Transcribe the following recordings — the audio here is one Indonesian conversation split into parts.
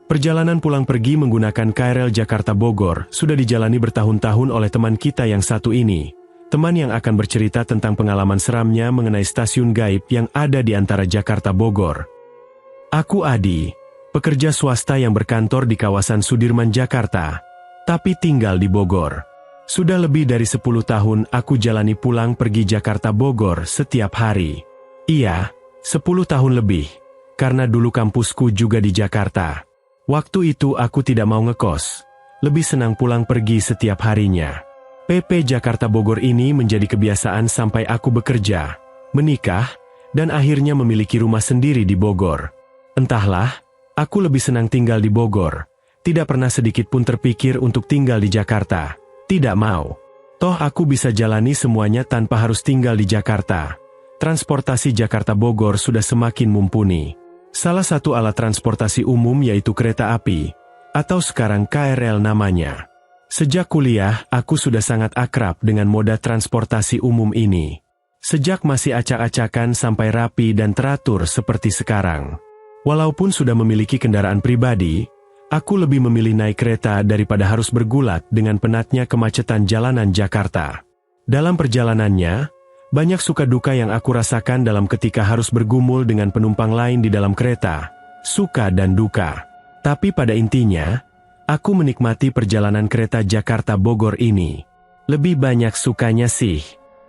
Perjalanan pulang pergi menggunakan KRL Jakarta-Bogor sudah dijalani bertahun-tahun oleh teman kita yang satu ini. Teman yang akan bercerita tentang pengalaman seramnya mengenai stasiun gaib yang ada di antara Jakarta-Bogor. Aku Adi, pekerja swasta yang berkantor di kawasan Sudirman, Jakarta, tapi tinggal di Bogor. Sudah lebih dari 10 tahun aku jalani pulang pergi Jakarta-Bogor setiap hari. Iya, 10 tahun lebih, karena dulu kampusku juga di Jakarta. Waktu itu aku tidak mau ngekos, lebih senang pulang pergi setiap harinya. PP Jakarta-Bogor ini menjadi kebiasaan sampai aku bekerja, menikah, dan akhirnya memiliki rumah sendiri di Bogor. Entahlah, aku lebih senang tinggal di Bogor, tidak pernah sedikit pun terpikir untuk tinggal di Jakarta. Tidak mau. Toh aku bisa jalani semuanya tanpa harus tinggal di Jakarta. Transportasi Jakarta-Bogor sudah semakin mumpuni. Salah satu alat transportasi umum yaitu kereta api, atau sekarang KRL namanya. Sejak kuliah, aku sudah sangat akrab dengan moda transportasi umum ini. Sejak masih acak-acakan sampai rapi dan teratur seperti sekarang. Walaupun sudah memiliki kendaraan pribadi, aku lebih memilih naik kereta daripada harus bergulat dengan penatnya kemacetan jalanan Jakarta. Dalam perjalanannya, banyak suka duka yang aku rasakan dalam ketika harus bergumul dengan penumpang lain di dalam kereta, suka dan duka. Tapi pada intinya, aku menikmati perjalanan kereta Jakarta-Bogor ini. Lebih banyak sukanya sih.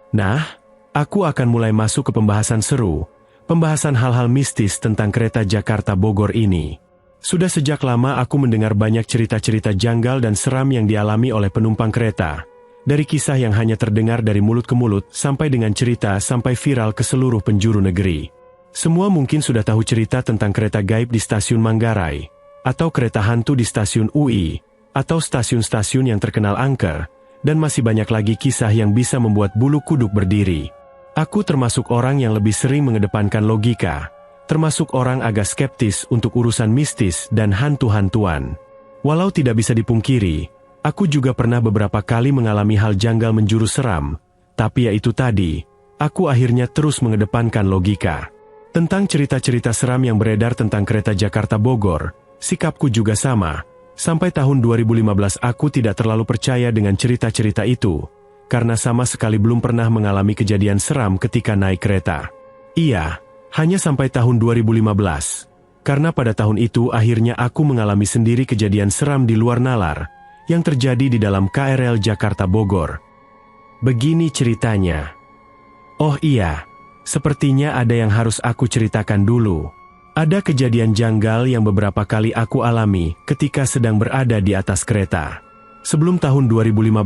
Nah, aku akan mulai masuk ke pembahasan seru, pembahasan hal-hal mistis tentang kereta Jakarta-Bogor ini. Sudah sejak lama aku mendengar banyak cerita-cerita janggal dan seram yang dialami oleh penumpang kereta. Dari kisah yang hanya terdengar dari mulut ke mulut, sampai dengan cerita sampai viral ke seluruh penjuru negeri. Semua mungkin sudah tahu cerita tentang kereta gaib di stasiun Manggarai, atau kereta hantu di stasiun UI, atau stasiun-stasiun yang terkenal angker, dan masih banyak lagi kisah yang bisa membuat bulu kuduk berdiri. Aku termasuk orang yang lebih sering mengedepankan logika, termasuk orang agak skeptis untuk urusan mistis dan hantu-hantuan. Walau tidak bisa dipungkiri, aku juga pernah beberapa kali mengalami hal janggal menjurus seram, tapi ya itu tadi, aku akhirnya terus mengedepankan logika. Tentang cerita-cerita seram yang beredar tentang kereta Jakarta-Bogor, sikapku juga sama. Sampai tahun 2015 aku tidak terlalu percaya dengan cerita-cerita itu, karena sama sekali belum pernah mengalami kejadian seram ketika naik kereta. Iya, hanya sampai tahun 2015, karena pada tahun itu akhirnya aku mengalami sendiri kejadian seram di luar nalar, yang terjadi di dalam KRL Jakarta-Bogor. Begini ceritanya. Oh iya, sepertinya ada yang harus aku ceritakan dulu. Ada kejadian janggal yang beberapa kali aku alami ketika sedang berada di atas kereta. Sebelum tahun 2015,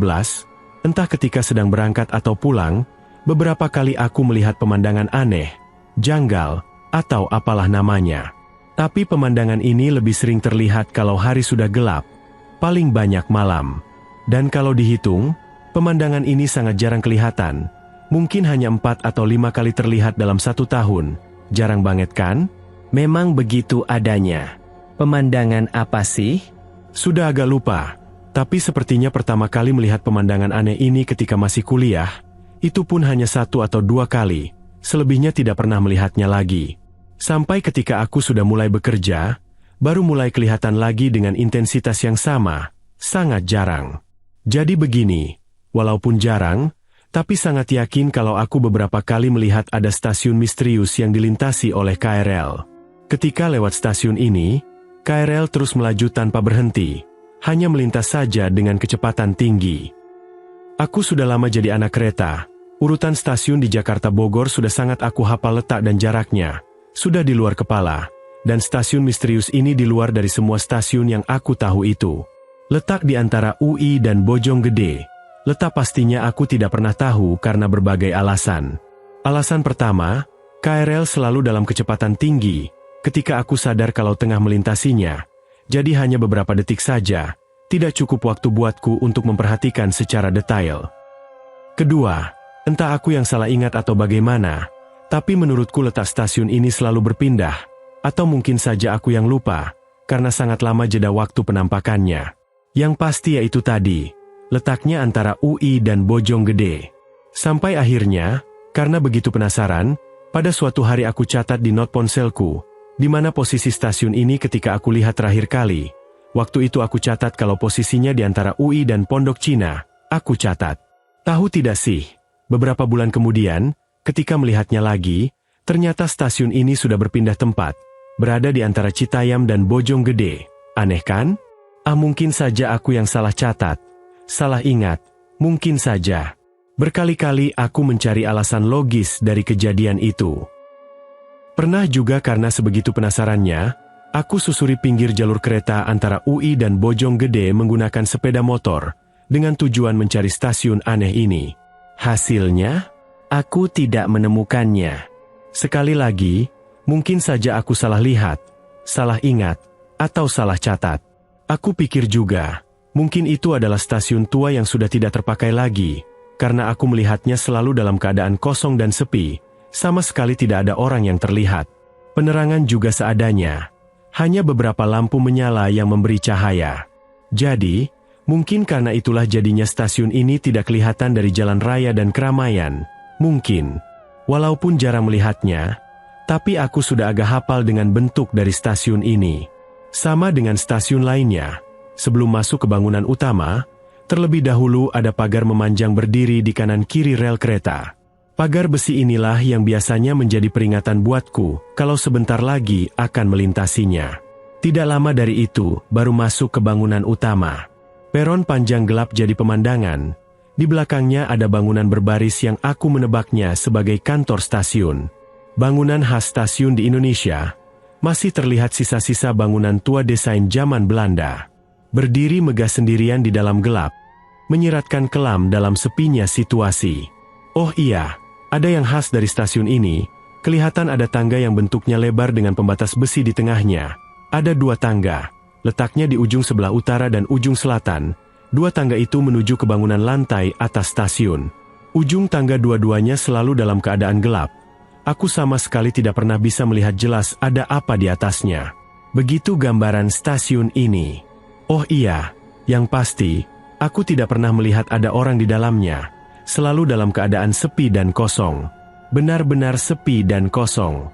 entah ketika sedang berangkat atau pulang, beberapa kali aku melihat pemandangan aneh, janggal, atau apalah namanya. Tapi pemandangan ini lebih sering terlihat kalau hari sudah gelap, paling banyak malam. Dan kalau dihitung, pemandangan ini sangat jarang kelihatan. Mungkin hanya 4 atau 5 kali terlihat dalam 1 tahun. Jarang banget kan? Memang begitu adanya. Pemandangan apa sih? Sudah agak lupa. Tapi sepertinya pertama kali melihat pemandangan aneh ini ketika masih kuliah. Itu pun hanya 1 atau 2 kali. Selebihnya tidak pernah melihatnya lagi. Sampai ketika aku sudah mulai bekerja, baru mulai kelihatan lagi dengan intensitas yang sama, sangat jarang. Jadi begini, walaupun jarang, tapi sangat yakin kalau aku beberapa kali melihat ada stasiun misterius yang dilintasi oleh KRL. Ketika lewat stasiun ini, KRL terus melaju tanpa berhenti, hanya melintas saja dengan kecepatan tinggi. Aku sudah lama jadi anak kereta, urutan stasiun di Jakarta-Bogor sudah sangat aku hafal letak dan jaraknya, sudah di luar kepala. Dan stasiun misterius ini di luar dari semua stasiun yang aku tahu itu. Letak di antara UI dan Bojonggede. Letak pastinya aku tidak pernah tahu karena berbagai alasan. Alasan pertama, KRL selalu dalam kecepatan tinggi, ketika aku sadar kalau tengah melintasinya. Jadi hanya beberapa detik saja, tidak cukup waktu buatku untuk memperhatikan secara detail. Kedua, entah aku yang salah ingat atau bagaimana, tapi menurutku letak stasiun ini selalu berpindah. Atau mungkin saja aku yang lupa, karena sangat lama jeda waktu penampakannya. Yang pasti yaitu tadi, letaknya antara UI dan Bojonggede. Sampai akhirnya, Karena begitu penasaran, pada suatu hari aku catat di not ponselku, di mana posisi stasiun ini ketika aku lihat terakhir kali. Waktu itu aku catat kalau posisinya di antara UI dan Pondok Cina. Aku catat. Tahu tidak sih, beberapa bulan kemudian, ketika melihatnya lagi, ternyata stasiun ini sudah berpindah tempat, berada di antara Citayam dan Bojonggede. Aneh kan? Mungkin saja aku yang salah catat, salah ingat, mungkin saja. Berkali-kali aku mencari alasan logis dari kejadian itu. Pernah juga karena sebegitu penasarannya, aku susuri pinggir jalur kereta antara UI dan Bojonggede menggunakan sepeda motor, dengan tujuan mencari stasiun aneh ini. Hasilnya, aku tidak menemukannya. Sekali lagi, mungkin saja aku salah lihat, salah ingat, atau salah catat. Aku pikir juga, mungkin itu adalah stasiun tua yang sudah tidak terpakai lagi, karena aku melihatnya selalu dalam keadaan kosong dan sepi, sama sekali tidak ada orang yang terlihat. Penerangan juga seadanya. Hanya beberapa lampu menyala yang memberi cahaya. Jadi, mungkin karena itulah jadinya stasiun ini tidak kelihatan dari jalan raya dan keramaian. Mungkin. Walaupun jarang melihatnya, tapi aku sudah agak hafal dengan bentuk dari stasiun ini. Sama dengan stasiun lainnya, sebelum masuk ke bangunan utama, terlebih dahulu ada pagar memanjang berdiri di kanan kiri rel kereta. Pagar besi inilah yang biasanya menjadi peringatan buatku kalau sebentar lagi akan melintasinya. Tidak lama dari itu, baru masuk ke bangunan utama. Peron panjang gelap jadi pemandangan. Di belakangnya ada bangunan berbaris yang aku menebaknya sebagai kantor stasiun. Bangunan khas stasiun di Indonesia, masih terlihat sisa-sisa bangunan tua desain zaman Belanda. Berdiri megah sendirian di dalam gelap, menyiratkan kelam dalam sepinya situasi. Oh iya, ada yang khas dari stasiun ini, kelihatan ada tangga yang bentuknya lebar dengan pembatas besi di tengahnya. Ada dua tangga, letaknya di ujung sebelah utara dan ujung selatan. Dua tangga itu menuju ke bangunan lantai atas stasiun. Ujung tangga dua-duanya selalu dalam keadaan gelap. Aku sama sekali tidak pernah bisa melihat jelas ada apa di atasnya. Begitu gambaran stasiun ini. Oh iya, yang pasti, aku tidak pernah melihat ada orang di dalamnya. Selalu dalam keadaan sepi dan kosong. Benar-benar sepi dan kosong.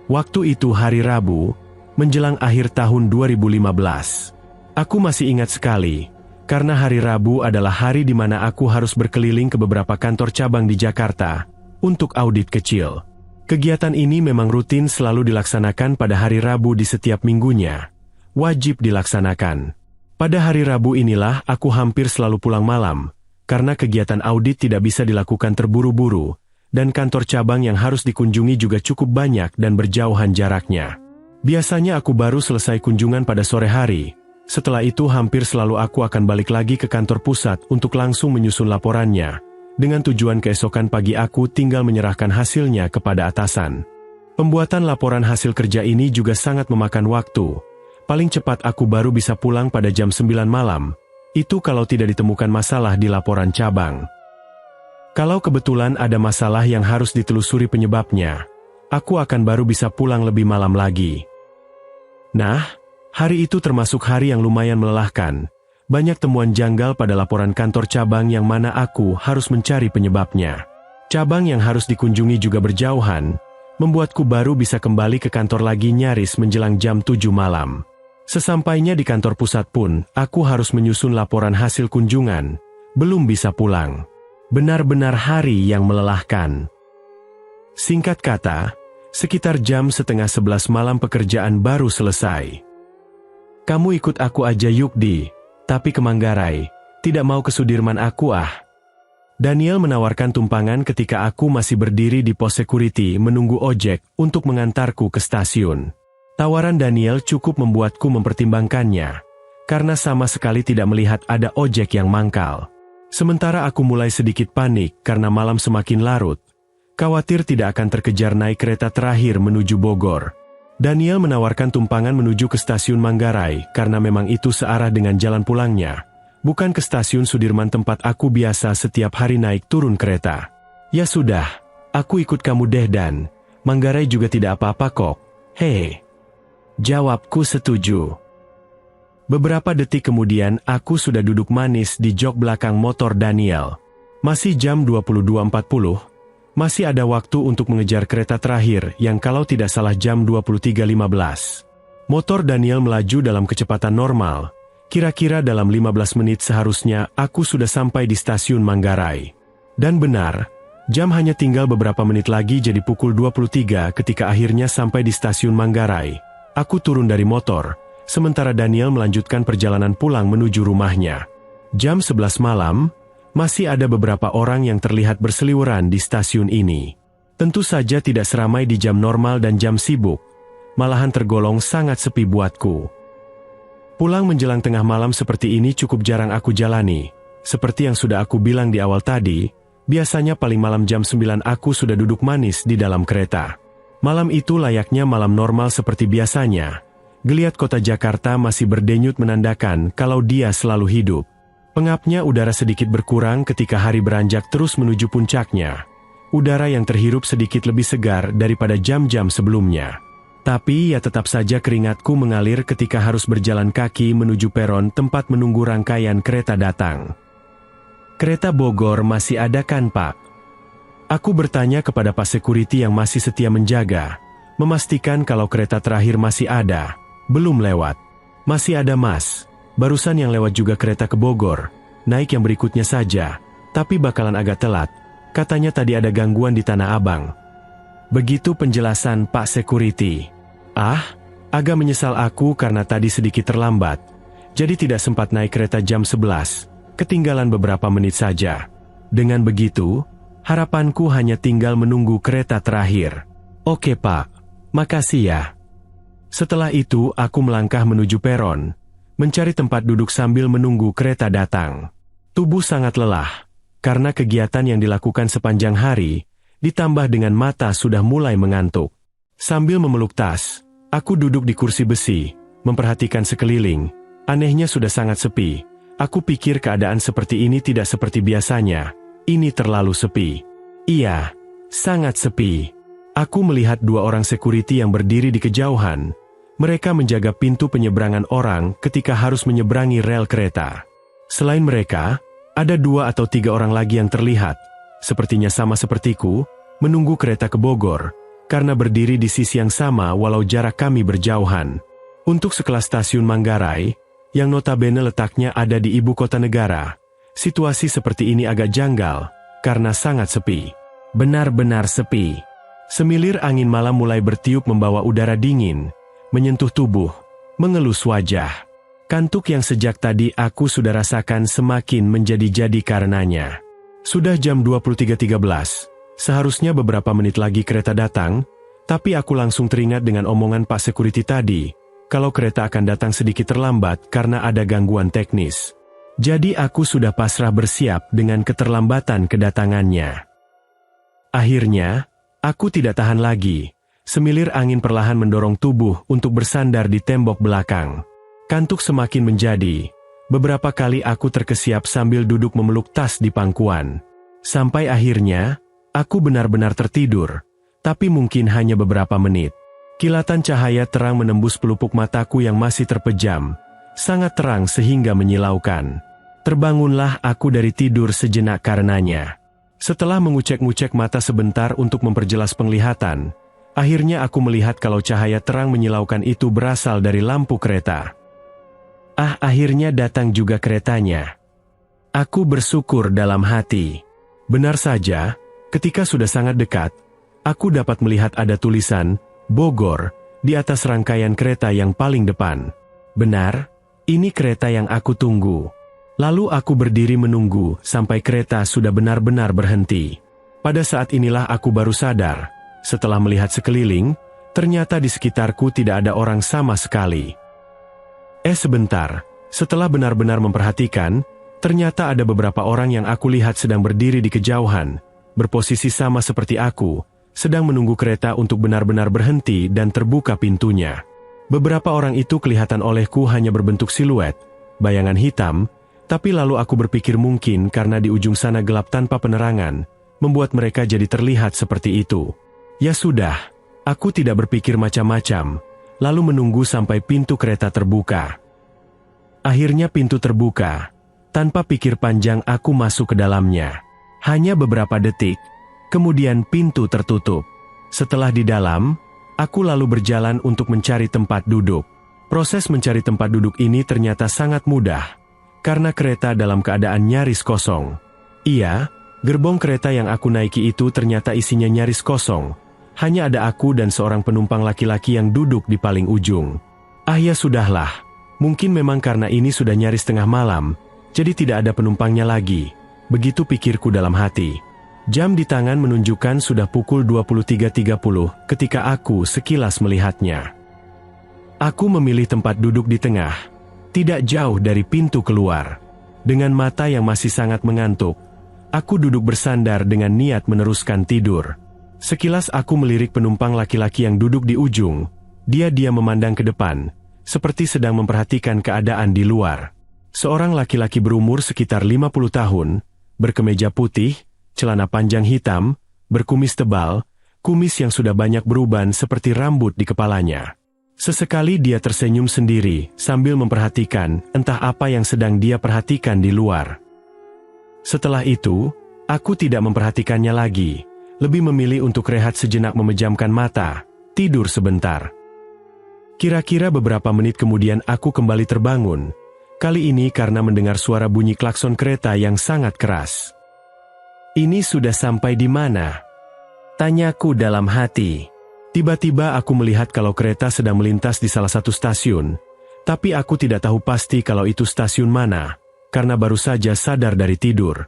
Waktu itu hari Rabu, menjelang akhir tahun 2015. Aku masih ingat sekali, karena hari Rabu adalah hari di mana aku harus berkeliling ke beberapa kantor cabang di Jakarta, untuk audit kecil. Kegiatan ini memang rutin selalu dilaksanakan pada hari Rabu di setiap minggunya. Wajib dilaksanakan. Pada hari Rabu inilah aku hampir selalu pulang malam, karena kegiatan audit tidak bisa dilakukan terburu-buru, dan kantor cabang yang harus dikunjungi juga cukup banyak dan berjauhan jaraknya. Biasanya aku baru selesai kunjungan pada sore hari, setelah itu hampir selalu aku akan balik lagi ke kantor pusat untuk langsung menyusun laporannya, dengan tujuan keesokan pagi aku tinggal menyerahkan hasilnya kepada atasan. Pembuatan laporan hasil kerja ini juga sangat memakan waktu. Paling cepat aku baru bisa pulang pada jam 9 malam, itu kalau tidak ditemukan masalah di laporan cabang. Kalau kebetulan ada masalah yang harus ditelusuri penyebabnya, aku akan baru bisa pulang lebih malam lagi. Nah, hari itu termasuk hari yang lumayan melelahkan. Banyak temuan janggal pada laporan kantor cabang yang mana aku harus mencari penyebabnya. Cabang yang harus dikunjungi juga berjauhan, membuatku baru bisa kembali ke kantor lagi nyaris menjelang jam 7 malam. Sesampainya di kantor pusat pun, aku harus menyusun laporan hasil kunjungan, belum bisa pulang. Benar-benar hari yang melelahkan. Singkat kata, sekitar jam setengah 11 malam pekerjaan baru selesai. Kamu ikut aku aja yuk Di, tapi ke Manggarai, tidak mau ke Sudirman aku ah. Daniel menawarkan tumpangan ketika aku masih berdiri di pos security menunggu ojek untuk mengantarku ke stasiun. Tawaran Daniel cukup membuatku mempertimbangkannya, karena sama sekali tidak melihat ada ojek yang mangkal. Sementara aku mulai sedikit panik karena malam semakin larut, khawatir tidak akan terkejar naik kereta terakhir menuju Bogor. Daniel menawarkan tumpangan menuju ke stasiun Manggarai karena memang itu searah dengan jalan pulangnya, bukan ke stasiun Sudirman tempat aku biasa setiap hari naik turun kereta. Ya sudah, aku ikut kamu deh Dan, Manggarai juga tidak apa-apa kok, hei. Jawabku setuju. Beberapa detik kemudian aku sudah duduk manis di jok belakang motor Daniel. Masih jam 22.40, Masih ada waktu untuk mengejar kereta terakhir yang kalau tidak salah jam 23.15. Motor Daniel melaju dalam kecepatan normal. Kira-kira dalam 15 menit seharusnya aku sudah sampai di stasiun Manggarai. Dan benar, jam hanya tinggal beberapa menit lagi jadi pukul 23 ketika akhirnya sampai di stasiun Manggarai. Aku turun dari motor, sementara Daniel melanjutkan perjalanan pulang menuju rumahnya. Jam 11 malam, masih ada beberapa orang yang terlihat berseliweran di stasiun ini. Tentu saja tidak seramai di jam normal dan jam sibuk, malahan tergolong sangat sepi buatku. Pulang menjelang tengah malam seperti ini cukup jarang aku jalani. Seperti yang sudah aku bilang di awal tadi, biasanya paling malam jam 9 aku sudah duduk manis di dalam kereta. Malam itu layaknya malam normal seperti biasanya. Geliat kota Jakarta masih berdenyut menandakan kalau dia selalu hidup. Pengapnya udara sedikit berkurang ketika hari beranjak terus menuju puncaknya. Udara yang terhirup sedikit lebih segar daripada jam-jam sebelumnya. Tapi ya tetap saja keringatku mengalir ketika harus berjalan kaki menuju peron tempat menunggu rangkaian kereta datang. Kereta Bogor masih ada kan, Pak? Aku bertanya kepada Pak Security yang masih setia menjaga, memastikan kalau kereta terakhir masih ada. Belum lewat. Masih ada, Mas. Barusan yang lewat juga kereta ke Bogor. Naik yang berikutnya saja. Tapi bakalan agak telat. Katanya tadi ada gangguan di Tanah Abang. Begitu penjelasan Pak Security. Agak menyesal aku karena tadi sedikit terlambat. Jadi tidak sempat naik kereta jam 11. Ketinggalan beberapa menit saja. Dengan begitu, harapanku hanya tinggal menunggu kereta terakhir. Oke, Pak. Makasih ya. Setelah itu aku melangkah menuju peron, mencari tempat duduk sambil menunggu kereta datang. Tubuh sangat lelah, karena kegiatan yang dilakukan sepanjang hari, ditambah dengan mata sudah mulai mengantuk. Sambil memeluk tas, aku duduk di kursi besi, memperhatikan sekeliling. Anehnya sudah sangat sepi. Aku pikir keadaan seperti ini tidak seperti biasanya. Ini terlalu sepi. Iya, sangat sepi. Aku melihat dua orang security yang berdiri di kejauhan. Mereka menjaga pintu penyeberangan orang ketika harus menyeberangi rel kereta. Selain mereka, ada 2 atau 3 orang lagi yang terlihat, sepertinya sama sepertiku, menunggu kereta ke Bogor, karena berdiri di sisi yang sama walau jarak kami berjauhan. Untuk sekelas stasiun Manggarai, yang notabene letaknya ada di ibu kota negara, situasi seperti ini agak janggal, karena sangat sepi. Benar-benar sepi. Semilir angin malam mulai bertiup membawa udara dingin, menyentuh tubuh, mengelus wajah. Kantuk yang sejak tadi aku sudah rasakan semakin menjadi-jadi karenanya. Sudah jam 23.13, seharusnya beberapa menit lagi kereta datang, tapi aku langsung teringat dengan omongan Pak Security tadi, kalau kereta akan datang sedikit terlambat karena ada gangguan teknis. Jadi aku sudah pasrah bersiap dengan keterlambatan kedatangannya. Akhirnya, aku tidak tahan lagi. Semilir angin perlahan mendorong tubuh untuk bersandar di tembok belakang. Kantuk semakin menjadi. Beberapa kali aku terkesiap sambil duduk memeluk tas di pangkuan. Sampai akhirnya, aku benar-benar tertidur. Tapi mungkin hanya beberapa menit. Kilatan cahaya terang menembus pelupuk mataku yang masih terpejam. Sangat terang sehingga menyilaukan. Terbangunlah aku dari tidur sejenak karenanya. Setelah mengucek-ngucek mata sebentar untuk memperjelas penglihatan, akhirnya aku melihat kalau cahaya terang menyilaukan itu berasal dari lampu kereta. Akhirnya datang juga keretanya. Aku bersyukur dalam hati. Benar saja, ketika sudah sangat dekat, aku dapat melihat ada tulisan, Bogor, di atas rangkaian kereta yang paling depan. Benar, ini kereta yang aku tunggu. Lalu aku berdiri menunggu sampai kereta sudah benar-benar berhenti. Pada saat inilah aku baru sadar. Setelah melihat sekeliling, ternyata di sekitarku tidak ada orang sama sekali. Sebentar, setelah benar-benar memperhatikan, ternyata ada beberapa orang yang aku lihat sedang berdiri di kejauhan, berposisi sama seperti aku, sedang menunggu kereta untuk benar-benar berhenti dan terbuka pintunya. Beberapa orang itu kelihatan olehku hanya berbentuk siluet, bayangan hitam, tapi lalu aku berpikir mungkin karena di ujung sana gelap tanpa penerangan, membuat mereka jadi terlihat seperti itu. Ya sudah, aku tidak berpikir macam-macam, lalu menunggu sampai pintu kereta terbuka. Akhirnya pintu terbuka, tanpa pikir panjang aku masuk ke dalamnya. Hanya beberapa detik, Kemudian pintu tertutup. Setelah di dalam, aku lalu berjalan untuk mencari tempat duduk. Proses mencari tempat duduk ini ternyata sangat mudah, karena kereta dalam keadaan nyaris kosong. Iya, gerbong kereta yang aku naiki itu ternyata isinya nyaris kosong. Hanya ada aku dan seorang penumpang laki-laki yang duduk di paling ujung. Ah ya sudahlah, mungkin memang karena ini sudah nyaris tengah malam, jadi tidak ada penumpangnya lagi. Begitu pikirku dalam hati. Jam di tangan menunjukkan sudah pukul 23.30 ketika aku sekilas melihatnya. Aku memilih tempat duduk di tengah, tidak jauh dari pintu keluar. Dengan mata yang masih sangat mengantuk, aku duduk bersandar dengan niat meneruskan tidur. Sekilas aku melirik penumpang laki-laki yang duduk di ujung. Dia memandang ke depan, seperti sedang memperhatikan keadaan di luar. Seorang laki-laki berumur sekitar 50 tahun, berkemeja putih, celana panjang hitam, berkumis tebal, kumis yang sudah banyak beruban seperti rambut di kepalanya. Sesekali dia tersenyum sendiri sambil memperhatikan entah apa yang sedang dia perhatikan di luar. Setelah itu, aku tidak memperhatikannya lagi, lebih memilih untuk rehat sejenak memejamkan mata, tidur sebentar. Kira-kira beberapa menit kemudian aku kembali terbangun, kali ini karena mendengar suara bunyi klakson kereta yang sangat keras. Ini sudah sampai di mana? Tanyaku dalam hati. Tiba-tiba aku melihat kalau kereta sedang melintas di salah satu stasiun, tapi aku tidak tahu pasti kalau itu stasiun mana, karena baru saja sadar dari tidur.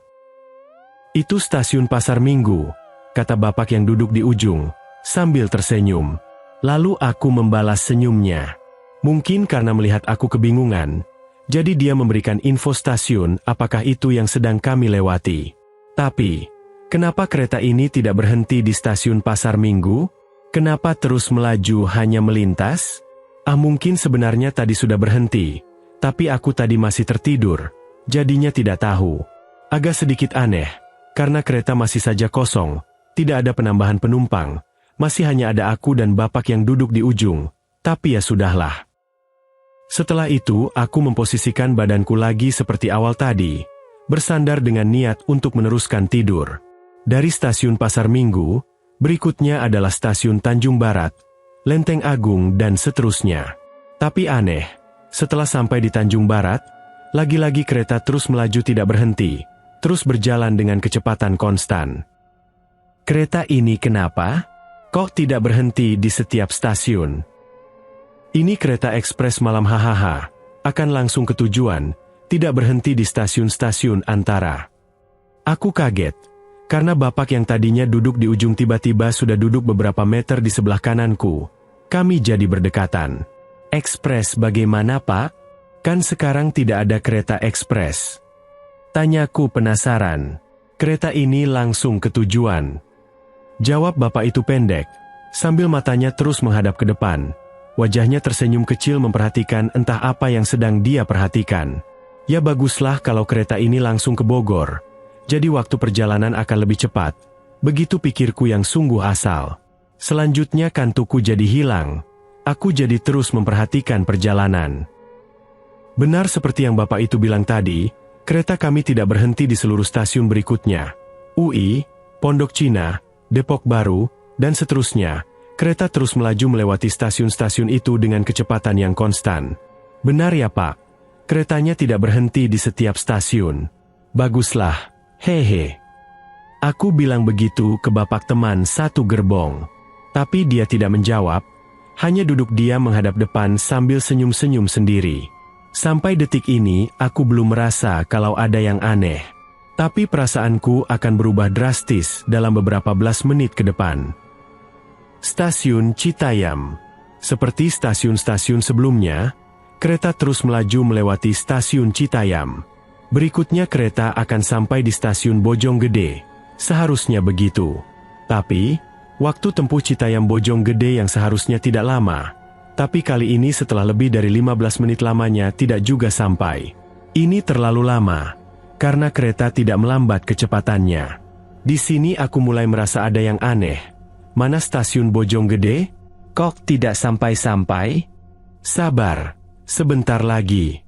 Itu stasiun Pasar Minggu, kata bapak yang duduk di ujung, sambil tersenyum. Lalu aku membalas senyumnya. Mungkin karena melihat aku kebingungan, jadi dia memberikan info stasiun apakah itu yang sedang kami lewati. Tapi, kenapa kereta ini tidak berhenti di stasiun Pasar Minggu? Kenapa terus melaju hanya melintas? Mungkin sebenarnya tadi sudah berhenti, tapi aku tadi masih tertidur, jadinya tidak tahu. Agak sedikit aneh, karena kereta masih saja kosong, tidak ada penambahan penumpang, masih hanya ada aku dan bapak yang duduk di ujung, tapi ya sudahlah. Setelah itu, aku memposisikan badanku lagi seperti awal tadi, bersandar dengan niat untuk meneruskan tidur. Dari stasiun Pasar Minggu, berikutnya adalah stasiun Tanjung Barat, Lenteng Agung dan seterusnya. Tapi aneh, setelah sampai di Tanjung Barat, lagi-lagi kereta terus melaju tidak berhenti, terus berjalan dengan kecepatan konstan. Kereta ini kenapa? Kok tidak berhenti di setiap stasiun? Ini kereta ekspres malam hahaha, akan langsung ke tujuan, tidak berhenti di stasiun-stasiun antara. Aku kaget, karena bapak yang tadinya duduk di ujung tiba-tiba sudah duduk beberapa meter di sebelah kananku. Kami jadi berdekatan. Ekspres bagaimana pak? Kan sekarang tidak ada kereta ekspres. Tanyaku penasaran. Kereta ini langsung ke tujuan. Jawab bapak itu pendek, sambil matanya terus menghadap ke depan. Wajahnya tersenyum kecil memperhatikan entah apa yang sedang dia perhatikan. Ya baguslah kalau kereta ini langsung ke Bogor. Jadi waktu perjalanan akan lebih cepat. Begitu pikirku yang sungguh asal. Selanjutnya kantukku jadi hilang. Aku jadi terus memperhatikan perjalanan. Benar seperti yang bapak itu bilang tadi, kereta kami tidak berhenti di seluruh stasiun berikutnya. UI, Pondok Cina, Depok Baru, dan seterusnya. Kereta terus melaju melewati stasiun-stasiun itu dengan kecepatan yang konstan. Benar ya pak, keretanya tidak berhenti di setiap stasiun. Baguslah, hehe. Aku bilang begitu ke bapak teman satu gerbong. Tapi dia tidak menjawab, hanya duduk diam menghadap depan sambil senyum-senyum sendiri. Sampai detik ini, aku belum merasa kalau ada yang aneh. Tapi perasaanku akan berubah drastis dalam beberapa belas menit ke depan. Stasiun Citayam. Seperti stasiun-stasiun sebelumnya, kereta terus melaju melewati stasiun Citayam. Berikutnya kereta akan sampai di stasiun Bojonggede. Seharusnya begitu. Tapi, waktu tempuh Citayam Bojonggede yang seharusnya tidak lama. Tapi kali ini setelah lebih dari 15 menit lamanya tidak juga sampai. Ini terlalu lama, karena kereta tidak melambat kecepatannya. Di sini aku mulai merasa ada yang aneh. Mana stasiun Bojonggede? Kok tidak sampai-sampai? Sabar, sebentar lagi.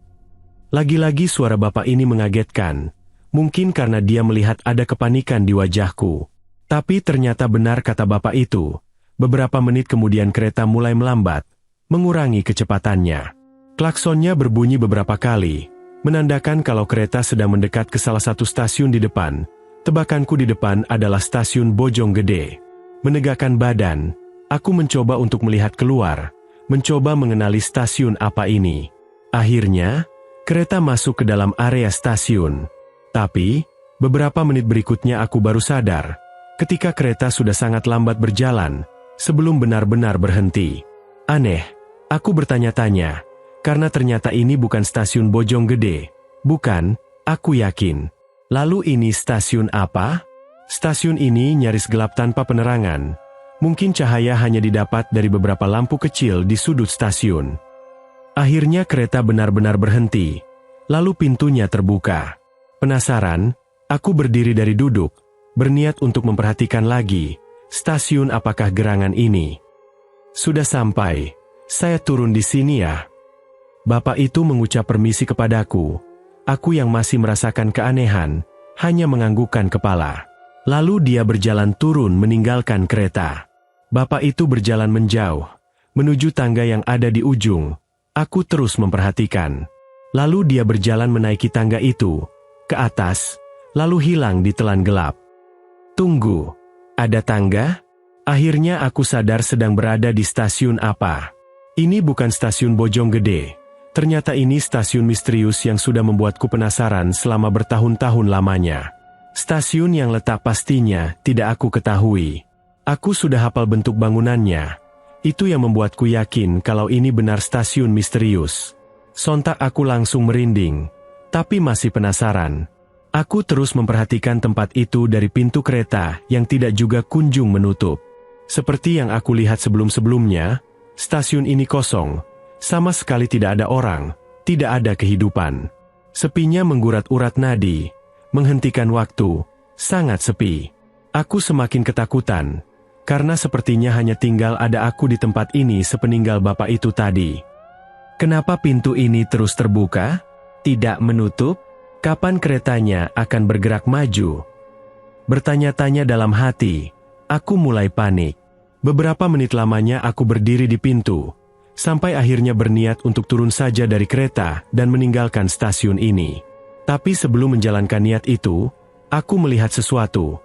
Lagi-lagi suara bapak ini mengagetkan. Mungkin karena dia melihat ada kepanikan di wajahku. Tapi ternyata benar kata bapak itu. Beberapa menit kemudian kereta mulai melambat, mengurangi kecepatannya. Klaksonnya berbunyi beberapa kali, menandakan kalau kereta sedang mendekat ke salah satu stasiun di depan. Tebakanku di depan adalah stasiun Bojonggede. Menegakkan badan, aku mencoba untuk melihat keluar, mencoba mengenali stasiun apa ini. Akhirnya, kereta masuk ke dalam area stasiun. Tapi, beberapa menit berikutnya aku baru sadar, ketika kereta sudah sangat lambat berjalan, sebelum benar-benar berhenti. Aneh, aku bertanya-tanya, karena ternyata ini bukan stasiun Bojonggede. Bukan, aku yakin. Lalu ini stasiun apa? Stasiun ini nyaris gelap tanpa penerangan. Mungkin cahaya hanya didapat dari beberapa lampu kecil di sudut stasiun. Akhirnya kereta benar-benar berhenti. Lalu pintunya terbuka. Penasaran, aku berdiri dari duduk, berniat untuk memperhatikan lagi, stasiun apakah gerangan ini. Sudah sampai, saya turun di sini ya. Bapak itu mengucap permisi kepadaku. Aku yang masih merasakan keanehan, hanya menganggukkan kepala. Lalu dia berjalan turun meninggalkan kereta. Bapak itu berjalan menjauh, menuju tangga yang ada di ujung. Aku terus memperhatikan. Lalu dia berjalan menaiki tangga itu, ke atas, lalu hilang di telan gelap. Tunggu, ada tangga? Akhirnya aku sadar sedang berada di stasiun apa. Ini bukan stasiun Bojonggede. Ternyata ini stasiun misterius yang sudah membuatku penasaran selama bertahun-tahun lamanya. Stasiun yang letak pastinya tidak aku ketahui. Aku sudah hafal bentuk bangunannya. Itu yang membuatku yakin kalau ini benar stasiun misterius. Sontak aku langsung merinding, tapi masih penasaran. Aku terus memperhatikan tempat itu dari pintu kereta yang tidak juga kunjung menutup. Seperti yang aku lihat sebelum-sebelumnya, stasiun ini kosong. Sama sekali tidak ada orang, tidak ada kehidupan. Sepinya menggurat-urat nadi, menghentikan waktu, sangat sepi. Aku semakin ketakutan, karena sepertinya hanya tinggal ada aku di tempat ini sepeninggal bapak itu tadi. Kenapa pintu ini terus terbuka? Tidak menutup? Kapan keretanya akan bergerak maju? Bertanya-tanya dalam hati, aku mulai panik. Beberapa menit lamanya aku berdiri di pintu. Sampai akhirnya berniat untuk turun saja dari kereta dan meninggalkan stasiun ini. Tapi sebelum menjalankan niat itu, aku melihat sesuatu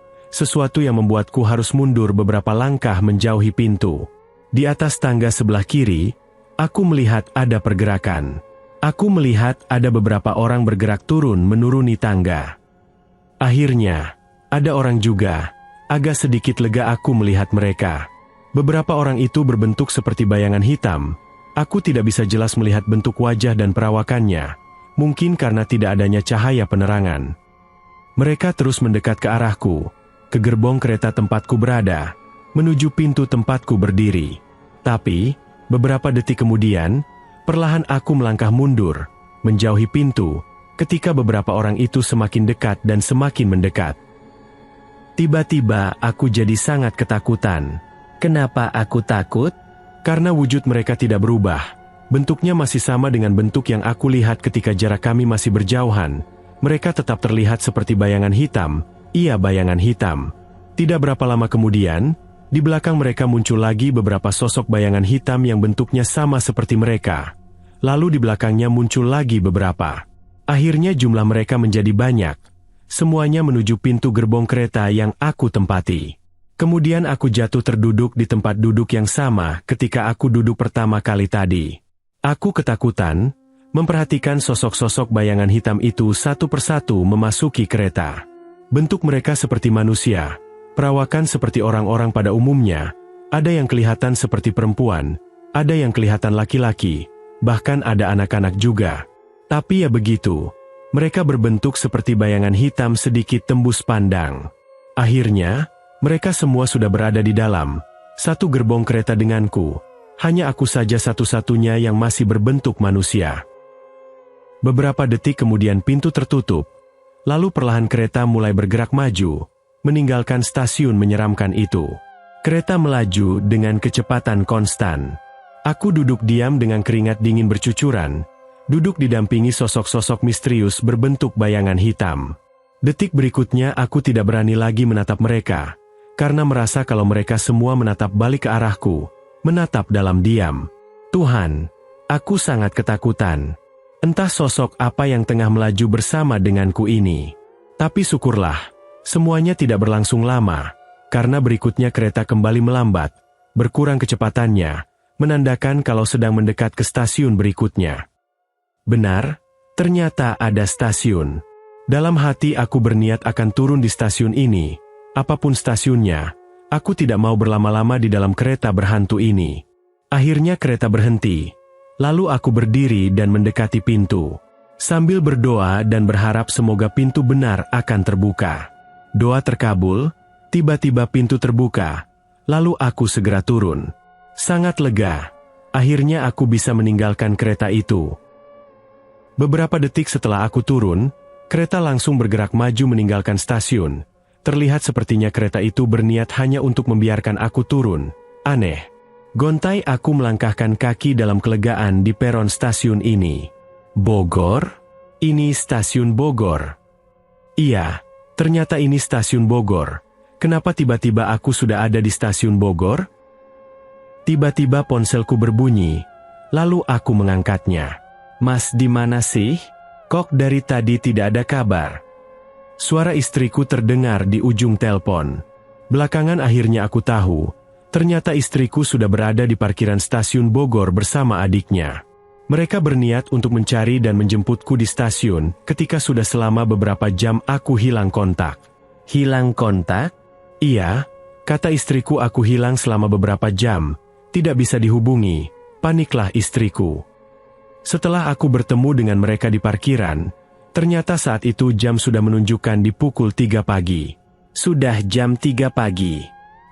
yang membuatku harus mundur beberapa langkah menjauhi pintu. Di atas tangga sebelah kiri, aku melihat ada pergerakan. Aku melihat ada beberapa orang bergerak turun menuruni tangga. Akhirnya, ada orang juga. Agak sedikit lega aku melihat mereka. Beberapa orang itu berbentuk seperti bayangan hitam. Aku tidak bisa jelas melihat bentuk wajah dan perawakannya. Mungkin karena tidak adanya cahaya penerangan. Mereka terus mendekat ke arahku, ke gerbong kereta tempatku berada, menuju pintu tempatku berdiri. Tapi, beberapa detik kemudian, perlahan aku melangkah mundur, menjauhi pintu, ketika beberapa orang itu semakin dekat dan semakin mendekat. Tiba-tiba aku jadi sangat ketakutan. Kenapa aku takut? Karena wujud mereka tidak berubah. Bentuknya masih sama dengan bentuk yang aku lihat ketika jarak kami masih berjauhan. Mereka tetap terlihat seperti bayangan hitam. Iya, bayangan hitam. Tidak berapa lama kemudian, di belakang mereka muncul lagi beberapa sosok bayangan hitam yang bentuknya sama seperti mereka. Lalu di belakangnya muncul lagi beberapa. Akhirnya jumlah mereka menjadi banyak. Semuanya menuju pintu gerbong kereta yang aku tempati. Kemudian aku jatuh terduduk di tempat duduk yang sama ketika aku duduk pertama kali tadi. Aku ketakutan, memperhatikan sosok-sosok bayangan hitam itu satu persatu memasuki kereta. Bentuk mereka seperti manusia, perawakan seperti orang-orang pada umumnya, ada yang kelihatan seperti perempuan, ada yang kelihatan laki-laki, bahkan ada anak-anak juga. Tapi ya begitu, mereka berbentuk seperti bayangan hitam sedikit tembus pandang. Akhirnya, mereka semua sudah berada di dalam satu gerbong kereta denganku. Hanya aku saja satu-satunya yang masih berbentuk manusia. Beberapa detik kemudian pintu tertutup. Lalu perlahan kereta mulai bergerak maju, meninggalkan stasiun menyeramkan itu. Kereta melaju dengan kecepatan konstan. Aku duduk diam dengan keringat dingin bercucuran, duduk didampingi sosok-sosok misterius berbentuk bayangan hitam. Detik berikutnya aku tidak berani lagi menatap mereka. karena merasa kalau mereka semua menatap balik ke arahku, menatap dalam diam. Tuhan, aku sangat ketakutan. Entah sosok apa yang tengah melaju bersama denganku ini. Tapi syukurlah, semuanya tidak berlangsung lama, karena berikutnya kereta kembali melambat, berkurang kecepatannya, menandakan kalau sedang mendekat ke stasiun berikutnya. Benar, ternyata ada stasiun. Dalam hati aku berniat akan turun di stasiun ini, apapun stasiunnya, aku tidak mau berlama-lama di dalam kereta berhantu ini. Akhirnya kereta berhenti, lalu aku berdiri dan mendekati pintu, sambil berdoa dan berharap semoga pintu benar akan terbuka. Doa terkabul, tiba-tiba pintu terbuka, lalu aku segera turun. Sangat lega, akhirnya aku bisa meninggalkan kereta itu. Beberapa detik setelah aku turun, kereta langsung bergerak maju meninggalkan stasiun. Terlihat sepertinya kereta itu berniat hanya untuk membiarkan aku turun. Aneh. Gontai aku melangkahkan kaki dalam kelegaan di peron stasiun ini. Bogor? Ini stasiun Bogor. Iya, ternyata ini stasiun Bogor. Kenapa tiba-tiba aku sudah ada di stasiun Bogor? Tiba-tiba ponselku berbunyi, lalu aku mengangkatnya. Mas, di mana sih? Kok dari tadi tidak ada kabar? Suara istriku terdengar di ujung telepon. Belakangan akhirnya aku tahu, ternyata istriku sudah berada di parkiran stasiun Bogor bersama adiknya. Mereka berniat untuk mencari dan menjemputku di stasiun ketika sudah selama beberapa jam aku hilang kontak. Hilang kontak? Iya, kata istriku, aku hilang selama beberapa jam, tidak bisa dihubungi. Paniklah istriku. Setelah aku bertemu dengan mereka di parkiran, ternyata saat itu jam sudah menunjukkan di pukul 3 pagi. Sudah jam 3 pagi.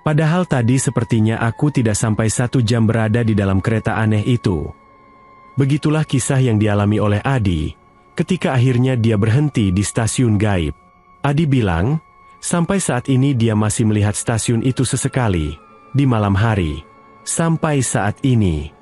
Padahal tadi sepertinya aku tidak sampai 1 jam berada di dalam kereta aneh itu. Begitulah kisah yang dialami oleh Adi, ketika akhirnya dia berhenti di stasiun gaib. Adi bilang, sampai saat ini dia masih melihat stasiun itu sesekali, di malam hari. Sampai saat ini.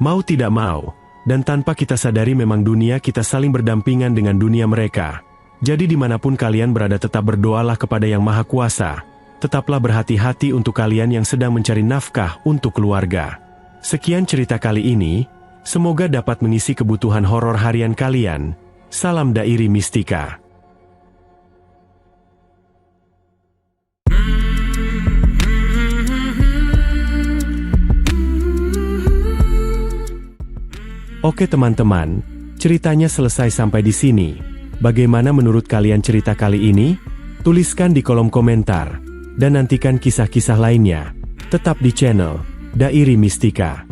Mau tidak mau, dan tanpa kita sadari memang dunia kita saling berdampingan dengan dunia mereka. Jadi dimanapun kalian berada tetap berdoalah kepada Yang Maha Kuasa. Tetaplah berhati-hati untuk kalian yang sedang mencari nafkah untuk keluarga. Sekian cerita kali ini, semoga dapat mengisi kebutuhan horor harian kalian. Salam Dairi Mistika. Oke teman-teman, ceritanya selesai sampai di sini. Bagaimana menurut kalian cerita kali ini? Tuliskan di kolom komentar. Dan nantikan kisah-kisah lainnya. Tetap di channel Dairi Mistika.